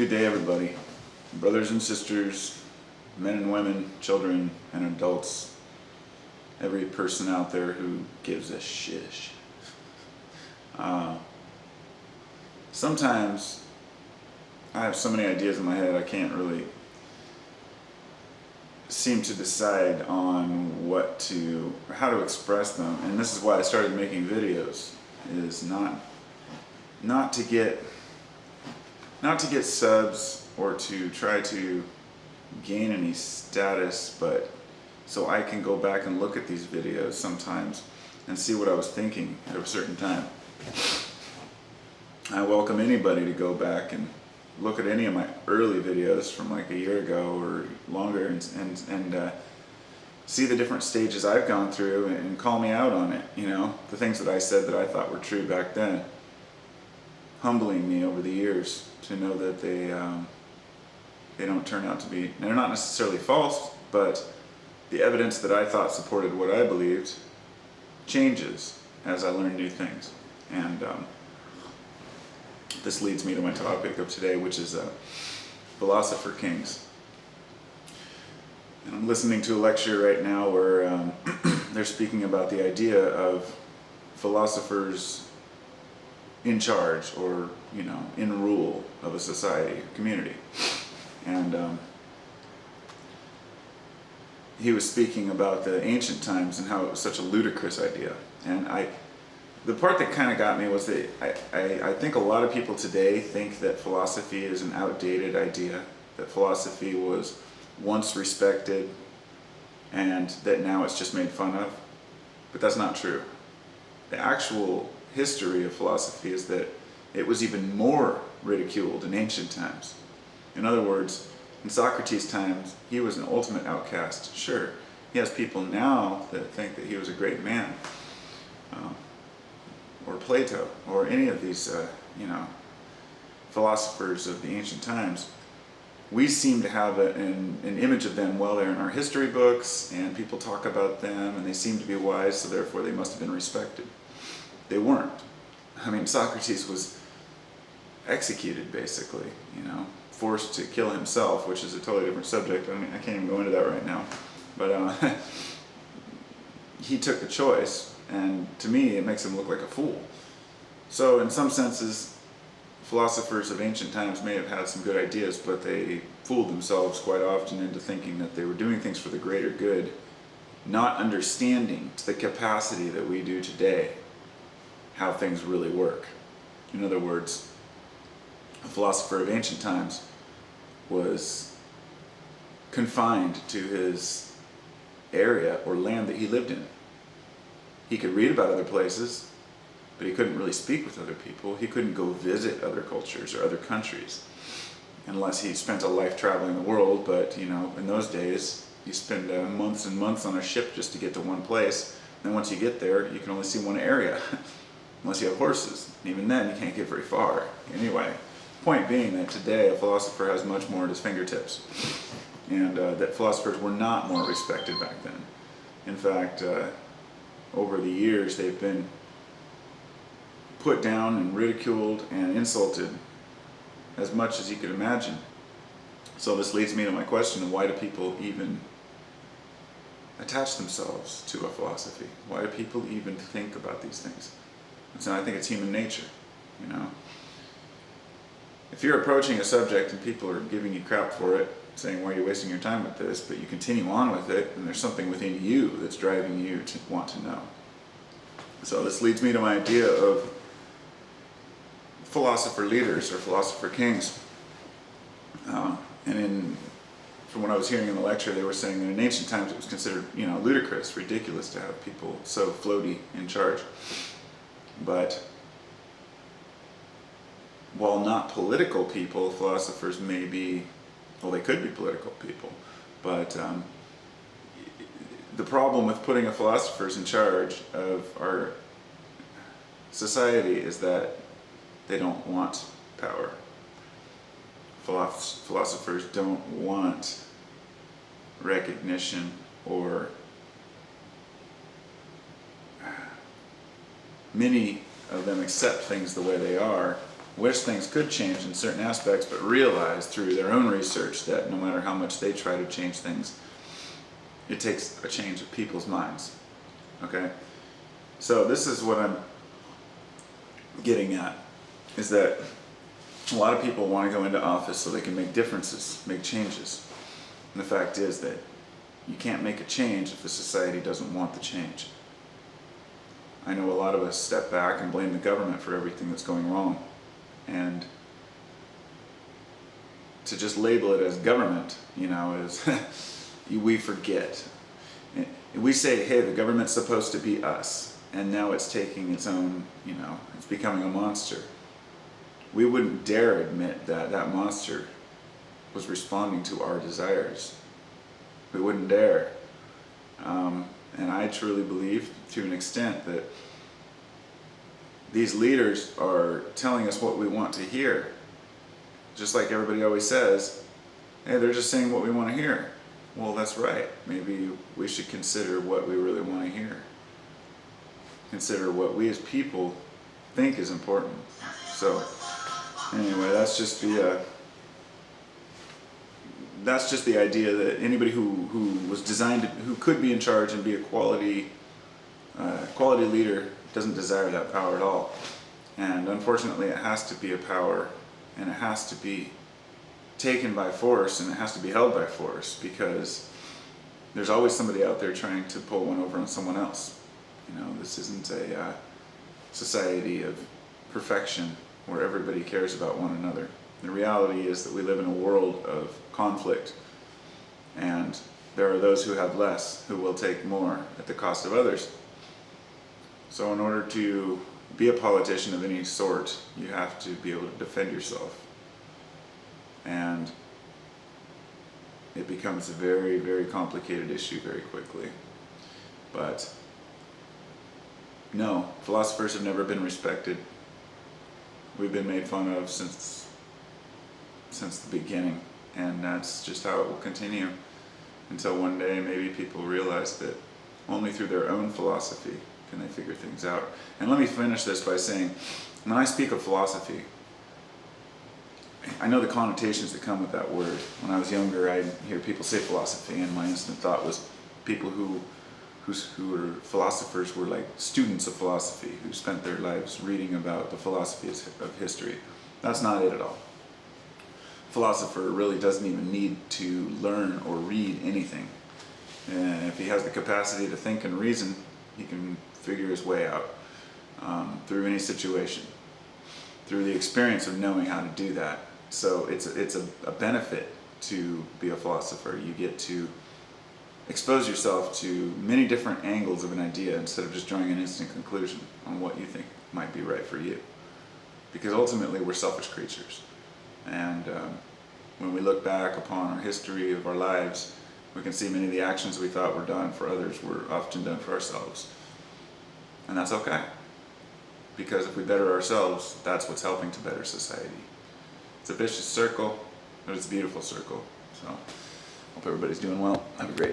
Good day, everybody. Brothers and sisters, men and women, children and adults, every person out there who gives a shish. Sometimes I have so many ideas in my head I can't really seem to decide on how to express them, and this is why I started making videos, is not to get subs or to try to gain any status, but so I can go back and look at these videos sometimes and see what I was thinking at a certain time. I welcome anybody to go back and look at any of my early videos from like a year ago or longer and see the different stages I've gone through and call me out on it, you know, the things that I said that I thought were true back then, humbling me over the years to know that they don't turn out to be, they're not necessarily false, but the evidence that I thought supported what I believed changes as I learn new things. And this leads me to my topic of today, which is philosopher kings. And I'm listening to a lecture right now where they're speaking about the idea of philosophers in charge, or, you know, in rule of a society, community. And he was speaking about the ancient times and how it was such a ludicrous idea. And the part that kind of got me was that I think a lot of people today think that philosophy is an outdated idea, that philosophy was once respected and that now it's just made fun of. But that's not true. The actual history of philosophy is that it was even more ridiculed in ancient times. In other words, in Socrates' times, he was an ultimate outcast. Sure, he has people now that think that he was a great man, or Plato, or any of these, philosophers of the ancient times. We seem to have an image of them well there in our history books, and people talk about them, and they seem to be wise, so therefore they must have been respected. They weren't. I mean, Socrates was executed, basically, you know, forced to kill himself, which is a totally different subject. I mean, I can't even go into that right now. But he took the choice, and to me, it makes him look like a fool. So in some senses, philosophers of ancient times may have had some good ideas, but they fooled themselves quite often into thinking that they were doing things for the greater good, not understanding to the capacity that we do today how things really work. In other words, a philosopher of ancient times was confined to his area or land that he lived in. He could read about other places, but he couldn't really speak with other people. He couldn't go visit other cultures or other countries unless he spent a life traveling the world. But, you know, in those days, you spend months and months on a ship just to get to one place. And then once you get there, you can only see one area, unless you have horses. And even then, you can't get very far. Anyway, point being that today a philosopher has much more at his fingertips, and that philosophers were not more respected back then. In fact, over the years they've been put down and ridiculed and insulted as much as you could imagine. So this leads me to my question of why do people even attach themselves to a philosophy? Why do people even think about these things? And so I think it's human nature, you know. If you're approaching a subject and people are giving you crap for it, saying, why are you wasting your time with this, but you continue on with it, and there's something within you that's driving you to want to know. So this leads me to my idea of philosopher leaders or philosopher kings. From what I was hearing in the lecture, they were saying that in ancient times it was considered, you know, ludicrous, ridiculous to have people so floaty in charge. But while not political people, philosophers may be, well, they could be political people, but the problem with putting a philosophers in charge of our society is that they don't want power. Philosophers don't want recognition or many of them accept things the way they are wish things could change in certain aspects, but realize through their own research that no matter how much they try to change things, it takes a change of people's minds. Okay? So this is what I'm getting at, is that a lot of people want to go into office so they can make differences, make changes. And the fact is that you can't make a change if the society doesn't want the change. I know a lot of us step back and blame the government for everything that's going wrong. And to just label it as government, is we forget. We say, hey, the government's supposed to be us. And now it's taking its own, it's becoming a monster. We wouldn't dare admit that that monster was responding to our desires. We wouldn't dare. And I truly believe, to an extent, that these leaders are telling us what we want to hear. Just like everybody always says, hey, they're just saying what we want to hear. Well, that's right. Maybe we should consider what we really want to hear. Consider what we as people think is important. So, anyway, that's just the idea that anybody who was designed who could be in charge and be a quality leader doesn't desire that power at all. And unfortunately, it has to be a power, and it has to be taken by force, and it has to be held by force, because there's always somebody out there trying to pull one over on someone else. This isn't a society of perfection where everybody cares about one another. The reality is that we live in a world of conflict, and there are those who have less who will take more at the cost of others. So in order to be a politician of any sort, you have to be able to defend yourself. And it becomes a very, very complicated issue very quickly. But no, philosophers have never been respected. We've been made fun of since the beginning, and that's just how it will continue until one day maybe people realize that only through their own philosophy can they figure things out. And let me finish this by saying, when I speak of philosophy, I know the connotations that come with that word. When I was younger, I'd hear people say philosophy, and my instant thought was people who were philosophers were like students of philosophy, who spent their lives reading about the philosophy of history. That's not it at all. Philosopher really doesn't even need to learn or read anything. And if he has the capacity to think and reason, he can figure his way out through any situation, through the experience of knowing how to do that. So it's a benefit to be a philosopher. You get to expose yourself to many different angles of an idea instead of just drawing an instant conclusion on what you think might be right for you. Because ultimately we're selfish creatures. And when we look back upon our history of our lives, we can see many of the actions we thought were done for others were often done for ourselves. And that's okay. Because if we better ourselves, that's what's helping to better society. It's a vicious circle, but it's a beautiful circle. So, hope everybody's doing well. Have a great day.